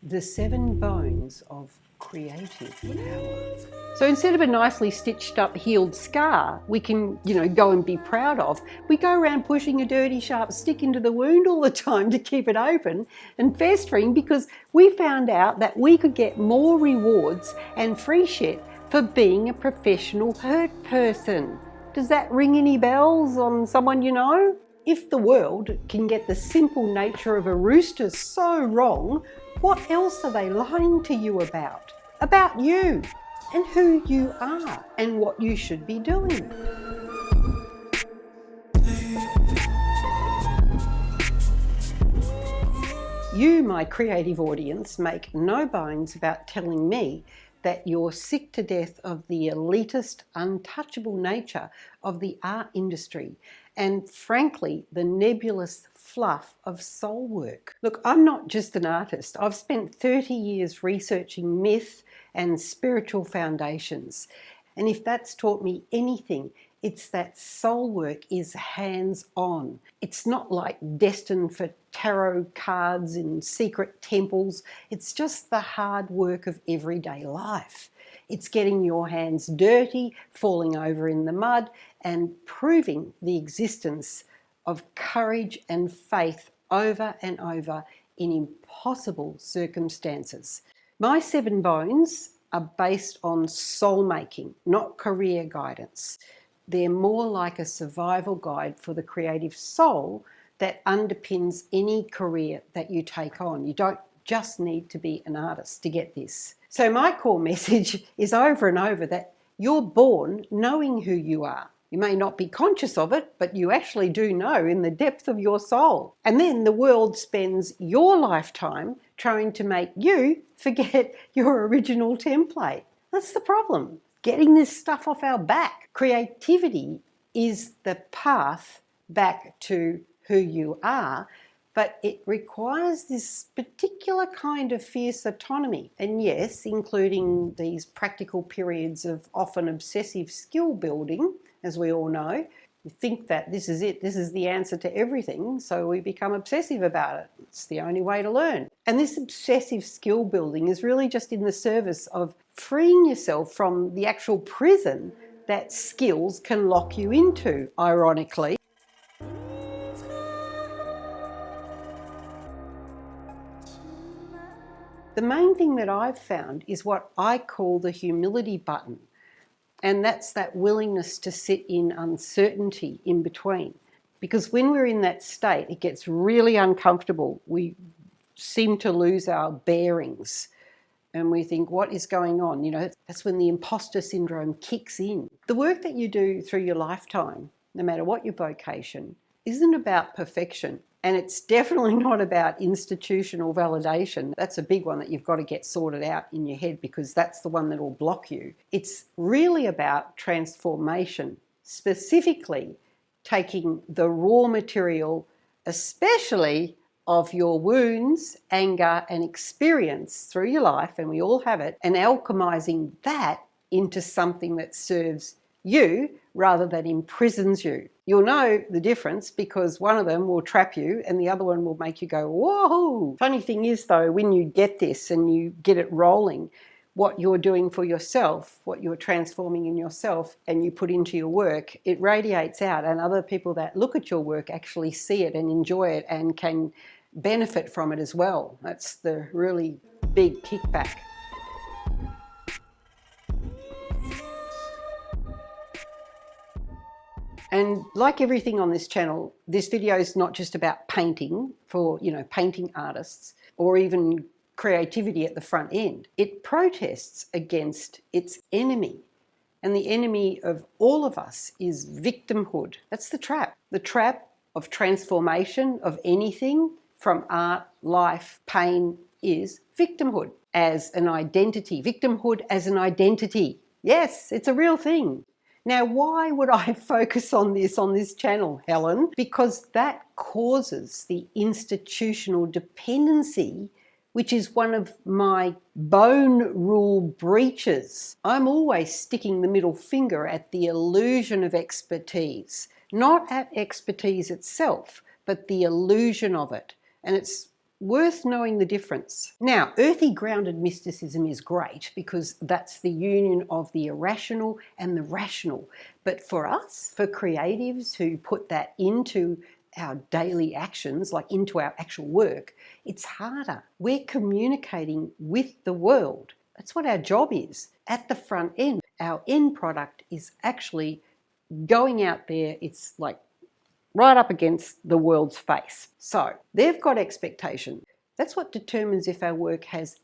The 7 bones of creative power. So instead of a nicely stitched up healed scar we can, go and be proud of, we go around pushing a dirty sharp stick into the wound all the time to keep it open and festering because we found out that we could get more rewards and free shit for being a professional hurt person. Does that ring any bells on someone you know? If the world can get the simple nature of a rooster so wrong, what else are they lying to you about? About you and who you are and what you should be doing. You, my creative audience, make no bones about telling me that you're sick to death of the elitist, untouchable nature of the art industry and, frankly, the nebulous fluff of soul work. Look, I'm not just an artist. I've spent 30 years researching myth and spiritual foundations. And if that's taught me anything, it's that soul work is hands-on. It's not like destined for tarot cards in secret temples. It's just the hard work of everyday life. It's getting your hands dirty, falling over in the mud, and proving the existence of courage and faith over and over in impossible circumstances. My 7 bones are based on soulmaking, not career guidance. They're more like a survival guide for the creative soul that underpins any career that you take on. You don't just need to be an artist to get this. So my core message is over and over that you're born knowing who you are. You may not be conscious of it, but you actually do know in the depth of your soul. And then the world spends your lifetime trying to make you forget your original template. That's the problem. Getting this stuff off our back. Creativity is the path back to who you are, but it requires this particular kind of fierce autonomy. And yes, including these practical periods of often obsessive skill building, as we all know. We think that this is it, this is the answer to everything, so we become obsessive about it. It's the only way to learn. And this obsessive skill building is really just in the service of freeing yourself from the actual prison that skills can lock you into, ironically. The main thing that I've found is what I call the humility button. And that's that willingness to sit in uncertainty in between. Because when we're in that state, it gets really uncomfortable. We seem to lose our bearings and we think, what is going on? That's when the imposter syndrome kicks in. The work that you do through your lifetime, no matter what your vocation, isn't about perfection. And it's definitely not about institutional validation. That's a big one that you've got to get sorted out in your head because that's the one that will block you. It's really about transformation, specifically taking the raw material, especially of your wounds, anger and experience through your life, and we all have it, and alchemizing that into something that serves you rather than imprisons you. You'll know the difference because one of them will trap you and the other one will make you go, whoa. Funny thing is though, when you get this and you get it rolling, what you're doing for yourself, what you're transforming in yourself and you put into your work, it radiates out and other people that look at your work actually see it and enjoy it and can benefit from it as well. That's the really big kickback. And like everything on this channel, this video is not just about painting for, painting artists or even creativity at the front end. It protests against its enemy. And the enemy of all of us is victimhood. That's the trap. The trap of transformation of anything from art, life, pain is victimhood as an identity. Victimhood as an identity. Yes, it's a real thing. Now, why would I focus on this channel, Helen? Because that causes the institutional dependency, which is one of my bone rule breaches. I'm always sticking the middle finger at the illusion of expertise, not at expertise itself, but the illusion of it. And it's worth knowing the difference. Now, earthy grounded mysticism is great because that's the union of the irrational and the rational. But for us, for creatives who put that into our daily actions, like into our actual work, it's harder. We're communicating with the world. That's what our job is at the front end. Our end product is actually going out there. It's like right up against the world's face. So they've got expectation. That's what determines if our work has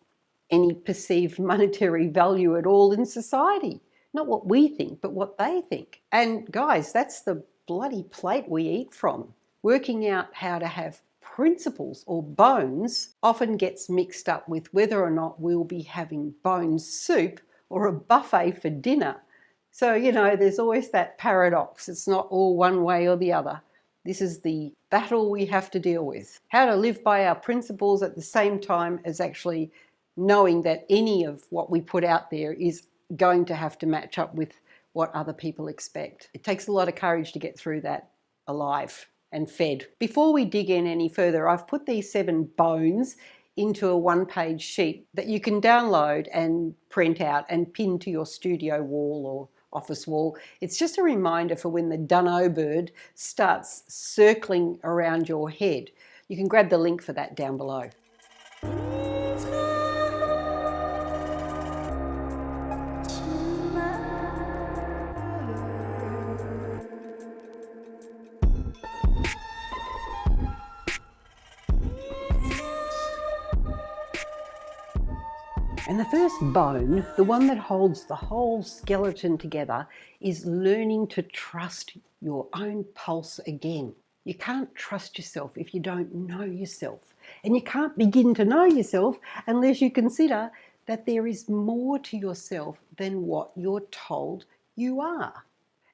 any perceived monetary value at all in society. Not what we think, but what they think. And guys, that's the bloody plate we eat from. Working out how to have principles or bones often gets mixed up with whether or not we'll be having bone soup or a buffet for dinner. So, there's always that paradox. It's not all one way or the other. This is the battle we have to deal with. How to live by our principles at the same time as actually knowing that any of what we put out there is going to have to match up with what other people expect. It takes a lot of courage to get through that alive and fed. Before we dig in any further, I've put these 7 bones into a one-page sheet that you can download and print out and pin to your studio wall or office wall. It's just a reminder for when the Dunno Bird starts circling around your head. You can grab the link for that down below. And the first bone, the one that holds the whole skeleton together, is learning to trust your own pulse again. You can't trust yourself if you don't know yourself. And you can't begin to know yourself unless you consider that there is more to yourself than what you're told you are.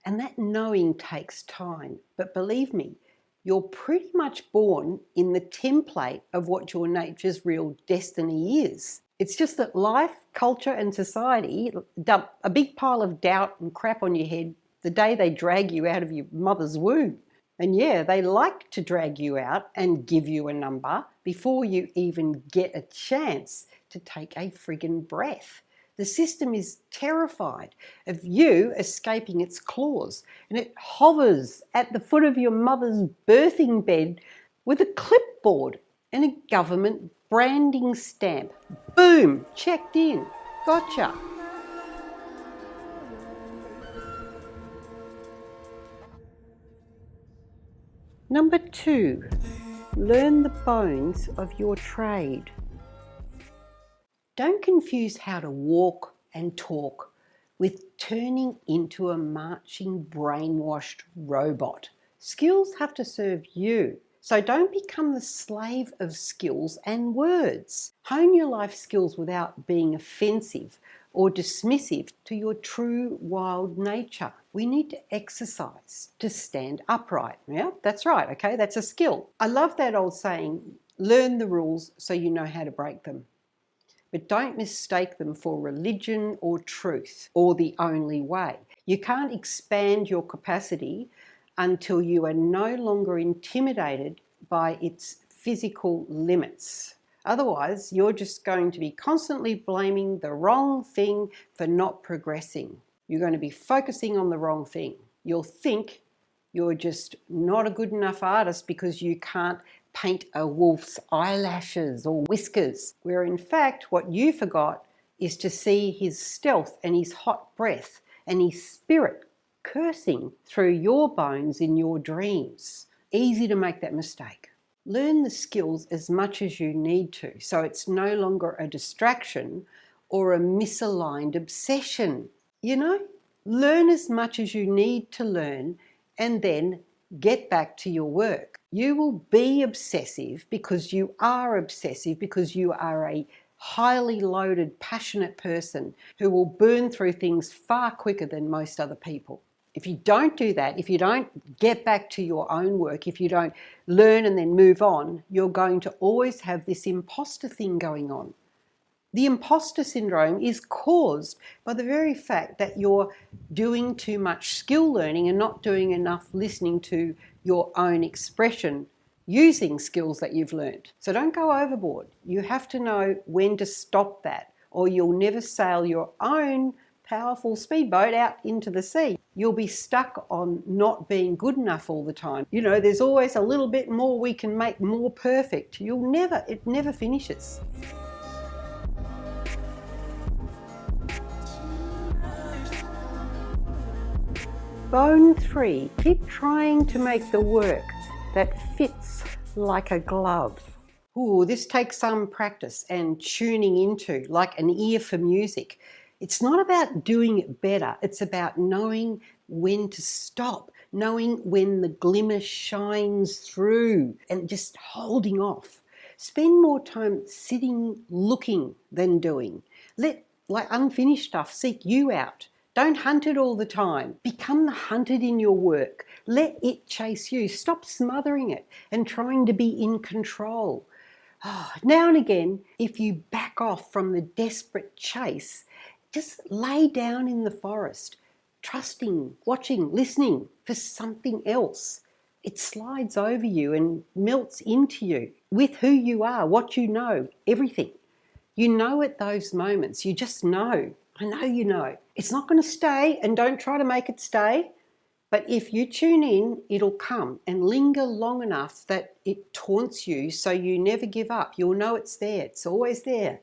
And that knowing takes time. But believe me, you're pretty much born in the template of what your nature's real destiny is. It's just that life, culture and society dump a big pile of doubt and crap on your head the day they drag you out of your mother's womb. And yeah, they like to drag you out and give you a number before you even get a chance to take a friggin' breath. The system is terrified of you escaping its claws, and it hovers at the foot of your mother's birthing bed with a clipboard and a government branding stamp. Boom, checked in. Gotcha. Number 2, learn the bones of your trade. Don't confuse how to walk and talk with turning into a marching, brainwashed robot. Skills have to serve you. So don't become the slave of skills and words. Hone your life skills without being offensive or dismissive to your true wild nature. We need to exercise to stand upright. Yeah, that's right. Okay, that's a skill. I love that old saying, learn the rules so you know how to break them. But don't mistake them for religion or truth or the only way. You can't expand your capacity until you are no longer intimidated by its physical limits. Otherwise, you're just going to be constantly blaming the wrong thing for not progressing. You're going to be focusing on the wrong thing. You'll think you're just not a good enough artist because you can't paint a wolf's eyelashes or whiskers, where in fact what you forgot is to see his stealth and his hot breath and his spirit cursing through your bones in your dreams. Easy to make that mistake. Learn the skills as much as you need to, so it's no longer a distraction or a misaligned obsession. Learn as much as you need to learn and then get back to your work. You will be obsessive because you are a highly loaded, passionate person who will burn through things far quicker than most other people. If you don't do that, if you don't get back to your own work, if you don't learn and then move on, you're going to always have this imposter thing going on. The imposter syndrome is caused by the very fact that you're doing too much skill learning and not doing enough listening to your own expression using skills that you've learned. So don't go overboard. You have to know when to stop that, or you'll never sail your own powerful speedboat out into the sea. You'll be stuck on not being good enough all the time. You know, there's always a little bit more we can make more perfect. It never finishes. Bone 3, keep trying to make the work that fits like a glove. Ooh, this takes some practice and tuning into, like an ear for music. It's not about doing it better. It's about knowing when to stop, knowing when the glimmer shines through and just holding off. Spend more time sitting, looking than doing. Let unfinished stuff seek you out. Don't hunt it all the time. Become the hunted in your work. Let it chase you. Stop smothering it and trying to be in control. Now and again, if you back off from the desperate chase, just lay down in the forest, trusting, watching, listening for something else. It slides over you and melts into you with who you are, what you know, everything. You know at those moments, you just know. I know you know. It's not going to stay, and don't try to make it stay. But if you tune in, it'll come and linger long enough that it taunts you so you never give up. You'll know it's there. It's always there.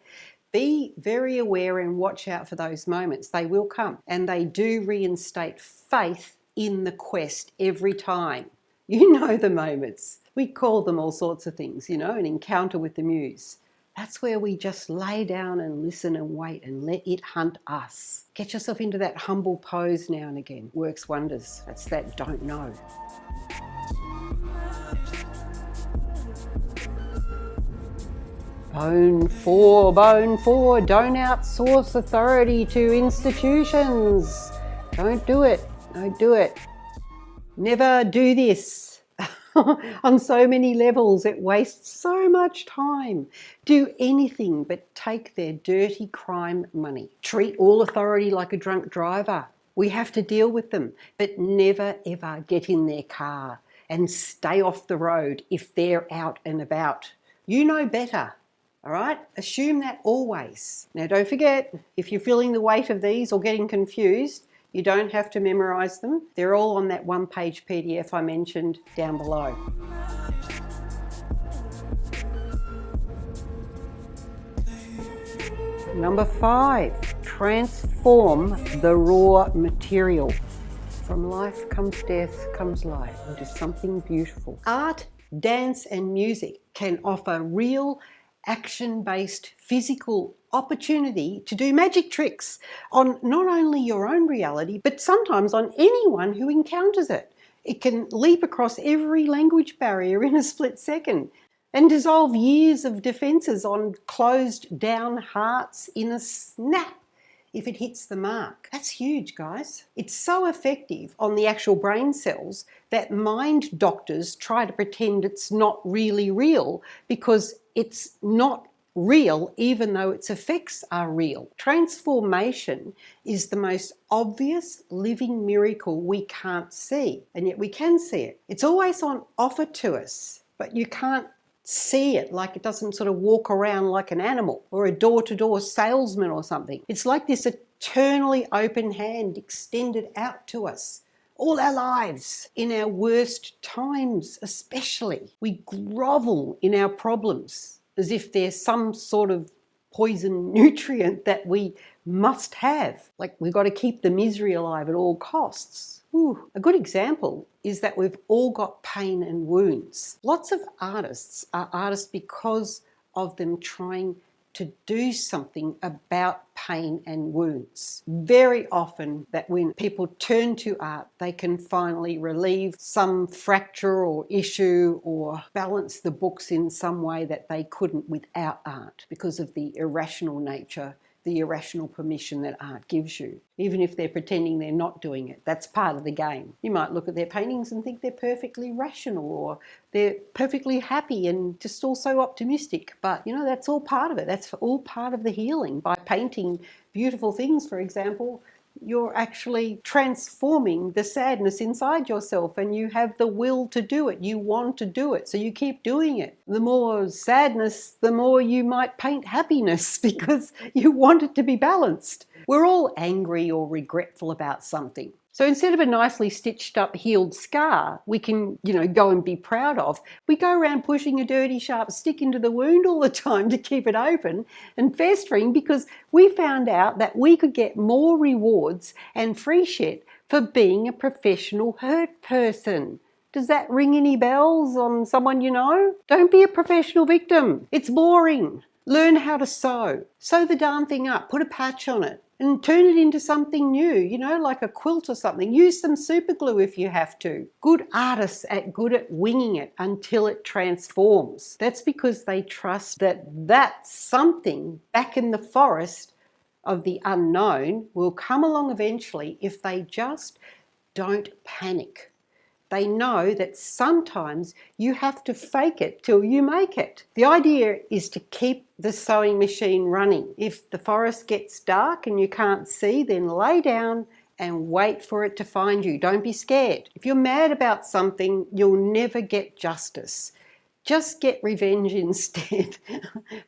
Be very aware and watch out for those moments. They will come, and they do reinstate faith in the quest every time. You know the moments. We call them all sorts of things, you know, an encounter with the muse. That's where we just lay down and listen and wait and let it hunt us. Get yourself into that humble pose now and again. Works wonders. That's that don't know. Bone 4, don't outsource authority to institutions. Don't do it. Don't do it. Never do this. On so many levels, it wastes so much time. Do anything but take their dirty crime money. Treat all authority like a drunk driver. We have to deal with them, but never ever get in their car and stay off the road if they're out and about. You know better, all right? Assume that always. Now don't forget, if you're feeling the weight of these or getting confused, you don't have to memorise them. They're all on that one-page PDF I mentioned down below. Number 5, transform the raw material. From life comes death, comes life into something beautiful. Art, dance and music can offer real action-based physical opportunity to do magic tricks on not only your own reality, but sometimes on anyone who encounters it. It can leap across every language barrier in a split second and dissolve years of defences on closed down hearts in a snap if it hits the mark. That's huge, guys. It's so effective on the actual brain cells that mind doctors try to pretend it's not really real because it's not real even though its effects are real. Transformation is the most obvious living miracle we can't see, and yet we can see it. It's always on offer to us, but you can't see it, like it doesn't sort of walk around like an animal or a door-to-door salesman or something. It's like this eternally open hand extended out to us all our lives, in our worst times especially. We grovel in our problems as if they're some sort of poison nutrient that we must have. Like we've got to keep the misery alive at all costs. Ooh, a good example is that we've all got pain and wounds. Lots of artists are artists because of them trying to do something about pain and wounds. Very often that when people turn to art, they can finally relieve some fracture or issue or balance the books in some way that they couldn't without art because of the irrational nature, the irrational permission that art gives you. Even if they're pretending they're not doing it, that's part of the game. You might look at their paintings and think they're perfectly rational or they're perfectly happy and just also optimistic. But, you know, that's all part of it. That's all part of the healing. By painting beautiful things, for example, you're actually transforming the sadness inside yourself, and you have the will to do it. You want to do it, so you keep doing it. The more sadness, the more you might paint happiness because you want it to be balanced. We're all angry or regretful about something. So instead of a nicely stitched up healed scar we can, go and be proud of, we go around pushing a dirty sharp stick into the wound all the time to keep it open and festering because we found out that we could get more rewards and free shit for being a professional hurt person. Does that ring any bells on someone you know? Don't be a professional victim. It's boring. Learn how to sew. Sew the darn thing up. Put a patch on it. And turn it into something new, like a quilt or something. Use some super glue if you have to. Good artists are good at winging it until it transforms. That's because they trust that something back in the forest of the unknown will come along eventually if they just don't panic. They know that sometimes you have to fake it till you make it. The idea is to keep the sewing machine running. If the forest gets dark and you can't see, then lay down and wait for it to find you. Don't be scared. If you're mad about something, you'll never get justice. Just get revenge instead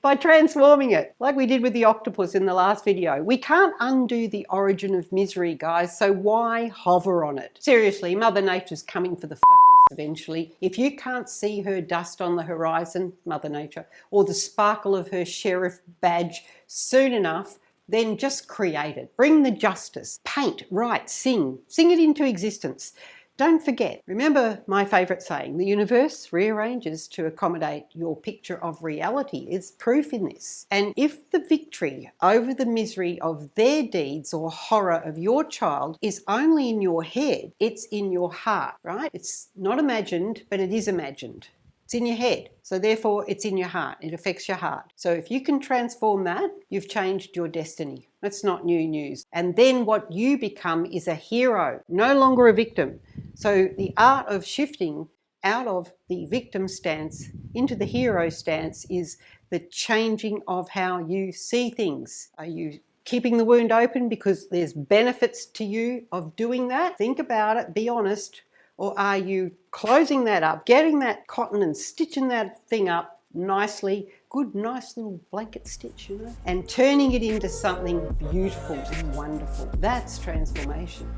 by transforming it, like we did with the octopus in the last video. We can't undo the origin of misery, guys, so why hover on it? Seriously, Mother Nature's coming for the fuckers eventually. If you can't see her dust on the horizon, Mother Nature, or the sparkle of her sheriff badge soon enough, then just create it. Bring the justice. Paint, write, sing. Sing it into existence. Don't forget, remember my favourite saying, the universe rearranges to accommodate your picture of reality. Is proof in this. And if the victory over the misery of their deeds or horror of your child is only in your head, it's in your heart, right? It's not imagined, but it is imagined. It's in your head, so therefore it's in your heart. It affects your heart. So if you can transform that, you've changed your destiny. That's not new news. And then what you become is a hero, no longer a victim. So the art of shifting out of the victim stance into the hero stance is the changing of how you see things. Are you keeping the wound open because there's benefits to you of doing that? Think about it, be honest. Or are you closing that up, getting that cotton and stitching that thing up nicely, good nice little blanket stitch, and turning it into something beautiful and wonderful? That's transformation.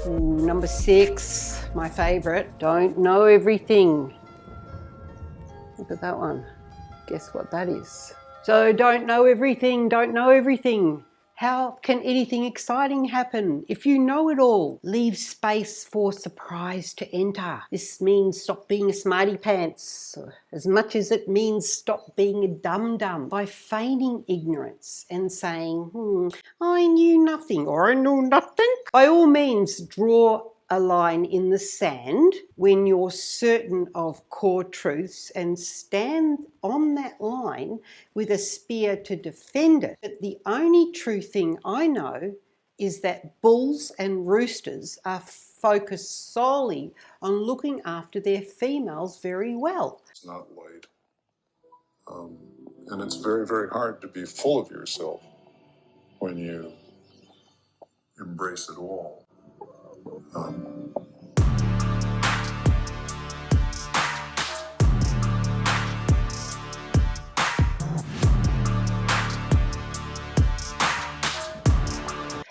Ooh, number 6, my favourite, don't know everything. Look at that one. Guess what that is? So don't know everything, don't know everything. How can anything exciting happen if you know it all? Leave space for surprise to enter. This means stop being a smarty pants as much as it means stop being a dum-dum by feigning ignorance and saying, I knew nothing or I know nothing. By all means, draw a line in the sand when you're certain of core truths and stand on that line with a spear to defend it. But the only true thing I know is that bulls and roosters are focused solely on looking after their females very well. It's not light. And it's very, very hard to be full of yourself when you embrace it all.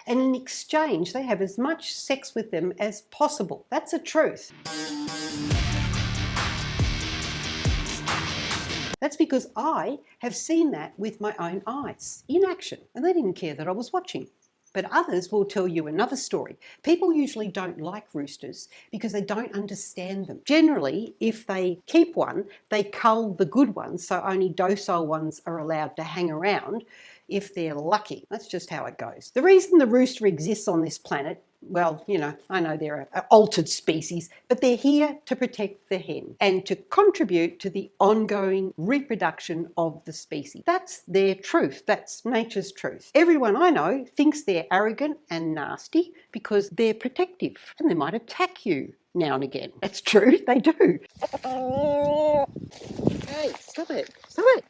And in exchange, they have as much sex with them as possible. That's a truth. That's because I have seen that with my own eyes, in action, and they didn't care that I was watching. But others will tell you another story. People usually don't like roosters because they don't understand them. Generally, if they keep one, they cull the good ones, so only docile ones are allowed to hang around if they're lucky. That's just how it goes. The reason the rooster exists on this planet, well, I know they're an altered species, but they're here to protect the hen and to contribute to the ongoing reproduction of the species. That's their truth. That's nature's truth. Everyone I know thinks they're arrogant and nasty because they're protective and they might attack you. now and again. That's true, they do. Hey, stop it, stop it.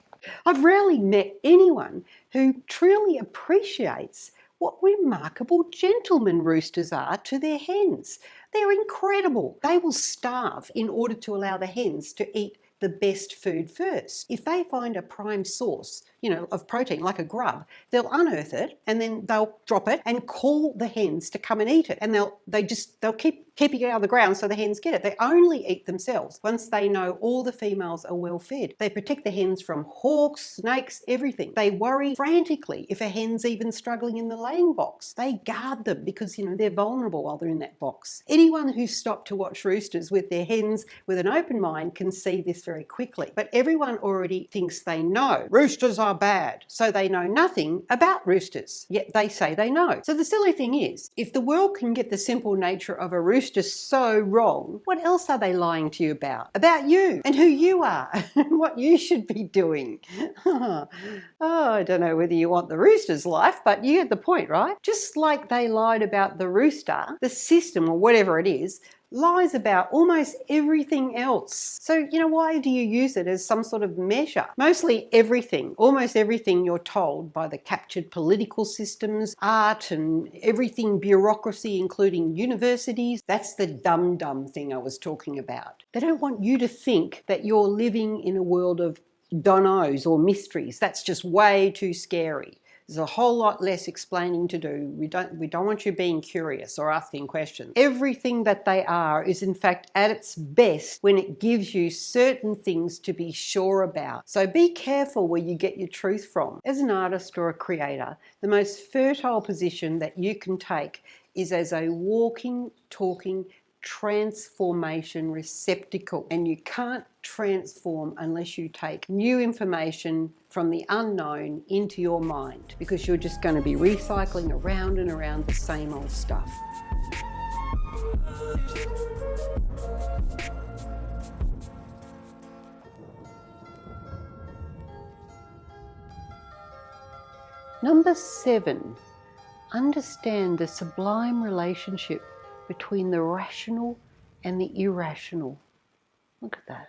I've rarely met anyone who truly appreciates what remarkable gentlemen roosters are to their hens. They're incredible. They will starve in order to allow the hens to eat the best food first. If they find a prime source, of protein, like a grub, they'll unearth it and then they'll drop it and call the hens to come and eat it. And they'll keep keeping it out of the ground so the hens get it. They only eat themselves once they know all the females are well fed. They protect the hens from hawks, snakes, everything. They worry frantically if a hen's even struggling in the laying box. They guard them because, they're vulnerable while they're in that box. Anyone who's stopped to watch roosters with their hens with an open mind can see this very quickly. But everyone already thinks they know roosters are bad, so they know nothing about roosters, yet they say they know. So the silly thing is, if the world can get the simple nature of a rooster so wrong, what else are they lying to you about? About you and who you are and what you should be doing. I don't know whether you want the rooster's life, but you get the point, right? Just like they lied about the rooster, the system or whatever it is lies about almost everything else. So, why do you use it as some sort of measure? Mostly everything, almost everything you're told by the captured political systems, art and everything bureaucracy, including universities. That's the dumb thing I was talking about. They don't want you to think that you're living in a world of don't-knows or mysteries. That's just way too scary. There's a whole lot less explaining to do. We don't want you being curious or asking questions. Everything that they are is in fact at its best when it gives you certain things to be sure about. So be careful where you get your truth from. As an artist or a creator, the most fertile position that you can take is as a walking, talking, transformation receptacle. And you can't transform unless you take new information from the unknown into your mind, because you're just going to be recycling around and around the same old stuff. Number 7, understand the sublime relationship between the rational and the irrational. Look at that.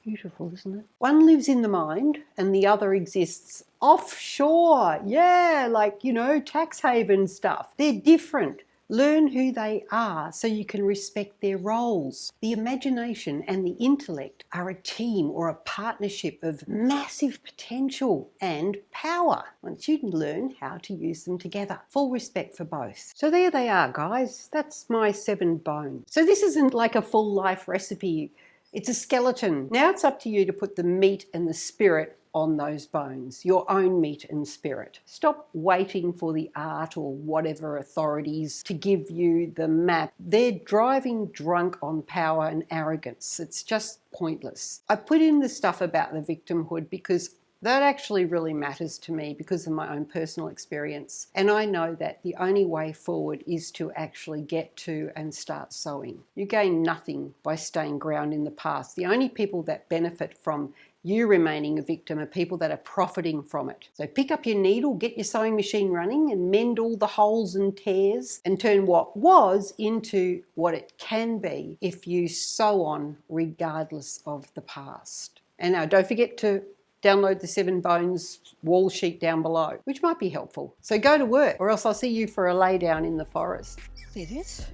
Beautiful, isn't it? One lives in the mind and the other exists offshore. Yeah, like, tax haven stuff. They're different. Learn who they are so you can respect their roles. The imagination and the intellect are a team or a partnership of massive potential and power once you learn how to use them together. Full respect for both. So there they are, guys. That's my 7 bones. So this isn't like a full life recipe. It's a skeleton. Now it's up to you to put the meat and the spirit on those bones, your own meat and spirit. Stop waiting for the art or whatever authorities to give you the map. They're driving drunk on power and arrogance. It's just pointless. I put in the stuff about the victimhood because that actually really matters to me because of my own personal experience. And I know that the only way forward is to actually get to and start sowing. You gain nothing by staying ground in the past. The only people that benefit from you remaining a victim are people that are profiting from it. So pick up your needle, get your sewing machine running and mend all the holes and tears and turn what was into what it can be if you sew on regardless of the past. And now don't forget to download the 7 bones wall sheet down below, which might be helpful. So go to work or else I'll see you for a lay down in the forest. See this?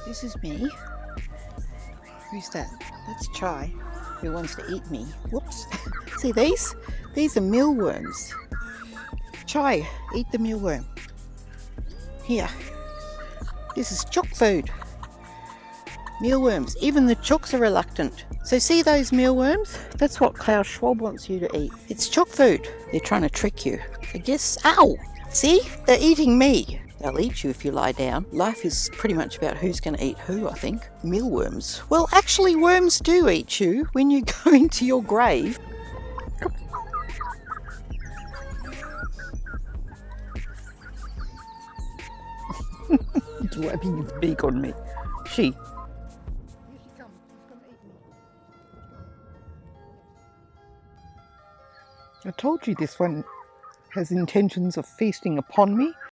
This is me. Who's that? That's Chai, who wants to eat me. Whoops. See these? These are mealworms. Chai, eat the mealworm. Here. This is chook food. Mealworms. Even the chooks are reluctant. So see those mealworms? That's what Klaus Schwab wants you to eat. It's chook food. They're trying to trick you. I guess. Ow! See? They're eating me. They'll eat you if you lie down. Life is pretty much about who's going to eat who, I think. Mealworms. Well, actually, worms do eat you when you go into your grave. He's wiping his beak on me. She. I told you this one has intentions of feasting upon me.